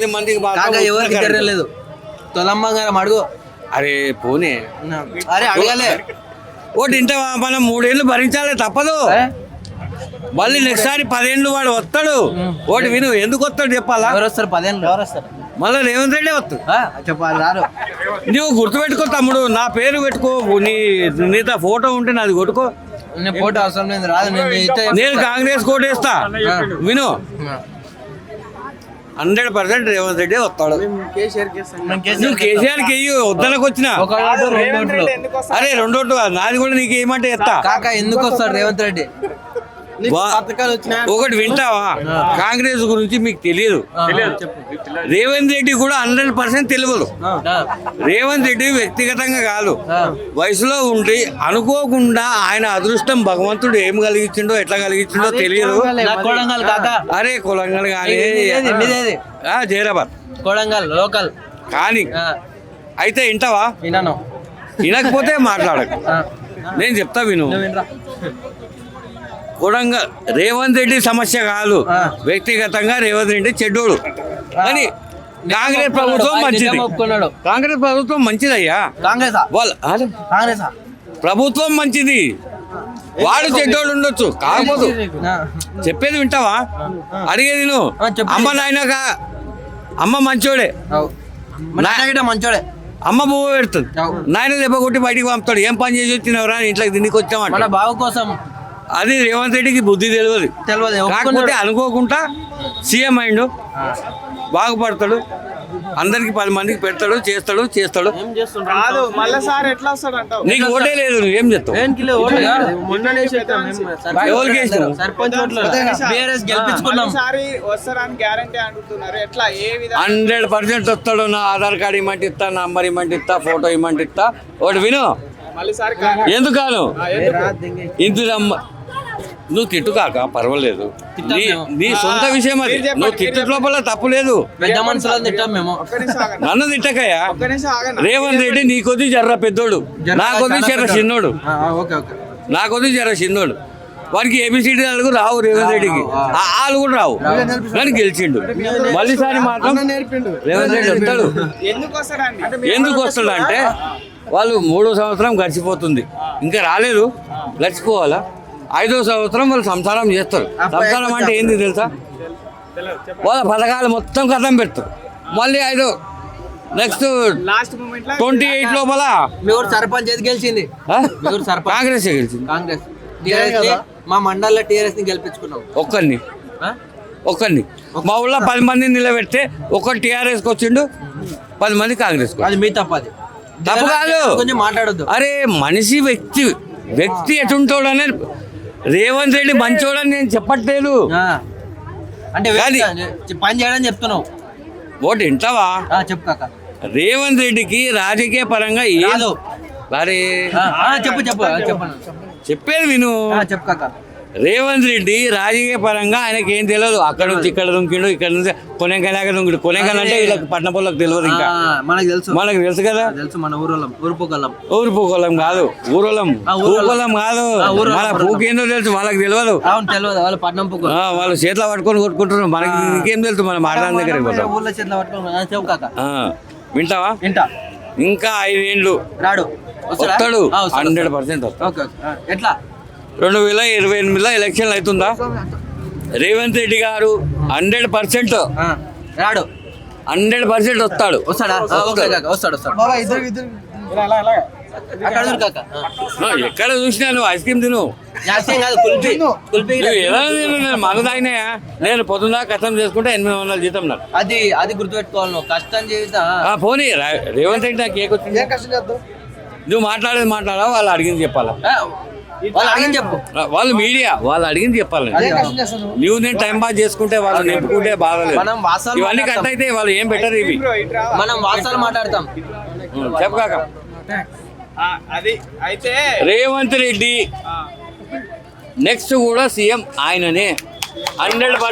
మందికి ఎవరికి తెలియలేదు తొలమ్మ గారు అడుగు. అరే పోనీ అరే అడగాలే ఓటి ఇంట మనం 3 ఏళ్ళు భరించాలి తప్పదు. మళ్ళీ నెక్స్ట్ సారి 10 ఏళ్ళు వాడు వస్తాడు. ఓటి విను ఎందుకు వస్తాడు చెప్పాలా? ఎవరు వస్తారు 10 ఏళ్ళు ఎవరు వస్తారు? మళ్ళీ రేవంత్ రెడ్డి వస్తాడు. చెప్పాలి రారు. నువ్వు గుర్తుపెట్టుకో తమ్ముడు, నా పేరు పెట్టుకో, నీతో ఫోటో ఉంటే నాది కొట్టుకో. ఫోటో అవసరం లేదు రాదు. నేను కాంగ్రెస్ కోటేస్తా విను. 100% రేవంత్ రెడ్డి వస్తాడు. నువ్వు కేసీఆర్కి వెయ్యి వద్దనకు వచ్చిన అరే 2 ఓట్లు నాది కూడా నీకు ఏమంటే ఎత్తా కాకా ఎందుకు వస్తాడు రేవంత్ రెడ్డి? ఒకటి వింటావా? కాంగ్రెస్ గురించి మీకు తెలియదు. రేవంత్ రెడ్డి కూడా 100% తెలియదు. రేవంత్ రెడ్డి వ్యక్తిగతంగా కాదు, వయసులో ఉండి అనుకోకుండా ఆయన అదృష్టం భగవంతుడు ఏం కలిగించిండో ఎట్లా కలిగించిండో తెలియదు. అరే కొలంగల్ కానీ జైరాబాద్ కొడంగల్ లోకల్ కానీ అయితే వింటావా? వినకపోతే మాట్లాడకు, నేను చెప్తా విను. కొడంగల్ రేవంత్ రెడ్డి సమస్య కాదు, వ్యక్తిగతంగా రేవంత్ రెడ్డి చెడ్డోడు. కానీ కాంగ్రెస్ ప్రభుత్వం మంచిది. కాంగ్రెస్ ప్రభుత్వం మంచిదయ్యా. ప్రభుత్వం మంచిది, వాడు చెడ్డోడు ఉండొచ్చు. కాకపోతే చెప్పేది వింటావా? అడిగేది నువ్వు. అమ్మ నాయనక అమ్మ మంచోడే, మంచోడే. అమ్మ పువ్వు పెడుతుంది, నాయన దెబ్బ కొట్టి బయటికి పంపుతాడు. ఏం పని చేసి వచ్చినవరా ఇంట్లోకి దీనికి వచ్చామంట. బాబు కోసం అది రేవంత్ రెడ్డికి బుద్ధి తెలియదు. కాకపోతే అనుకోకుండా సీఎం అయిండు, బాగుపడతాడు, అందరికి 10 మందికి పెడతాడు, చేస్తాడు. నీకు ఓటే లేదు, నువ్వేం చేస్తావు? 100% వస్తాడు. నా ఆధార్ కార్డు ఇమ్మంటే ఇస్తా, నంబర్ ఇమ్మంటే ఇస్తా, ఫోటో ఇమ్మంటే ఇస్తా. ఒకటి విను, ఎందుకాను ఇంత నువ్వు తిట్టు కాక పర్వాలేదు, నీ సొంత విషయం అది. నువ్వు తిట్టు లోపల తప్పు లేదు. నన్ను తిట్టకయ్యా. రేవంత్ రెడ్డి నీ కొద్ది జర్ర పెద్దోడు, నా కొద్ది జర్ర చిన్నోడు. వానికి ఏబిసిడి నాలుగు రావు, రేవంత్ రెడ్డికి వాళ్ళు కూడా రావు. కానీ గెలిచిండు. మళ్ళీసారి మాత్రం రేవంత్ రెడ్డి వస్తాడు. ఎందుకు వస్తాడు అంటే వాళ్ళు 3వ సంవత్సరం గడిచిపోతుంది, ఇంకా రాలేదు, గడిచిపోవాలా. 5వ సంవత్సరం వాళ్ళు సంసారం చేస్తారు. సంసారం అంటే ఏంది తెలుసా? వాళ్ళ పథకాలు మొత్తం కథం పెడతారు. మళ్ళీ నెక్స్ట్ 28 లోపల సర్పంచ్ గెలిచింది, కాంగ్రెస్ గెలిచింది. మా మండల్లో టీఆర్ఎస్ ని గెలిపించుకున్నాం. ఒక్కరిని మా ఊళ్ళో 10 మందిని నిలబెడితే ఒకటి టీఆర్ఎస్కి వచ్చిండు, 10 మంది కాంగ్రెస్. అది మీ తప్పది, తప్పు కాదు. కొంచెం మాట్లాడొద్దు. అరే మనిషి వ్యక్తి ఎటుంటాడని, రేవంత్ రెడ్డి మంచోడని నేను చెప్పట్లేదు. అంటే పని చేయడం చెప్తున్నావు. ఓటు వింటావా? చెప్పు. రేవంత్ రెడ్డికి రాజకీయ పరంగా ఏదో చెప్పేది విను. చెప్పు. రేవంత్ రెడ్డి రాజకీయ పరంగా ఆయనకి ఏం తెలియదు. అక్కడ నుంచి ఇక్కడ దుంకిండు, ఇక్కడ నుంచి కొనేకలాగా దుంకిడు. కొనేకల్ అంటే వీళ్ళకి పట్టణ పొలకు తెలియదు. ఇంకా మనకు తెలుసు కదా. మన ఊరుపోగలం కాదు, ఊరోలం కాదు. మన పూకేందో తెలుసు, వాళ్ళకి తెలియదు. వాళ్ళు చేతిలో పట్టుకొని కొట్టుకుంటున్నారు. మనకి ఇంకేం తెలుసు? మన మాట్లాడిన దగ్గర వింటావా? ఇంకా 5 ఏళ్ళు వస్తాడు, 100% వస్తాడు. ఎట్లా 2028లో ఎలక్షన్లు అవుతుందా? రేవంత్ రెడ్డి గారు 100% రాడు, 100% వస్తాడు. ఎక్కడ చూసినా నువ్వు ఐస్ క్రీమ్ తిను, మన తాగినాయా? నేను పొద్దున్న కష్టం చేసుకుంటే 800 జీతం నాకు. అది గుర్తుపెట్టుకోవాలి. నువ్వు కష్టం జీవితం పోనీ. రేవంత్ రెడ్డి నాకు ఏకొచ్చింది? నువ్వు మాట్లాడా, వాళ్ళు అడిగింది చెప్పాలా? వాళ్ళు మీడియా వాళ్ళు అడిగింది చెప్పాలి. నువ్వు నేను టైం పాస్ చేసుకుంటే వాళ్ళు నింపుకుంటే బాధలేదు. ఇవన్నీ కట్ అయితే వాళ్ళు ఏం బెటర్. ఇవి మనం వాస్తవాలు మాట్లాడతాం. చెప్పగాక రేవంత్ రెడ్డి నెక్స్ట్ కూడా సీఎం ఆయననే 100%.